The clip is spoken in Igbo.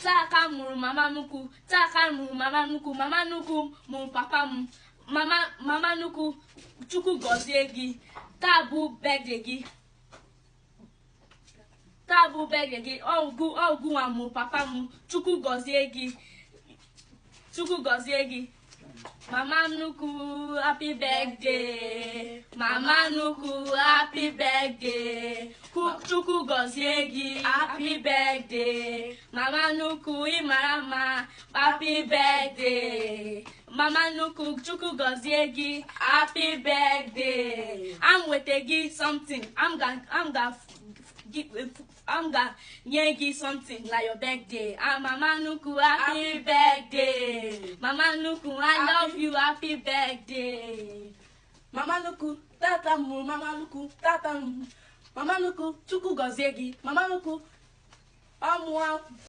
Taka muru mama nuku, taka muru mama nuku, mama nuku mu papa mu, mama nuku Chukwu gozie gị, taa bụ birthday gị, taa bụ birthday gị, ọgụ nwa mu papa mu, Chukwu gozie gị, Chukwu gozie gị. Mama nuku happy birthday, mama nuku happy birthday, Chukwu gozie gị happy birthday, mama nuku imarama happy birthday, mama nuku Chukwu gozie gị happy birthday. I'm waiting gị something, I'm gonna nye gị something like your birthday. Mama nuku happy birthday, mama nuku I love you happy birthday. Mama nuku tata mu, mama nuku tata mu, mama nuku Chukwu gozie gị, mama nuku ọmụọ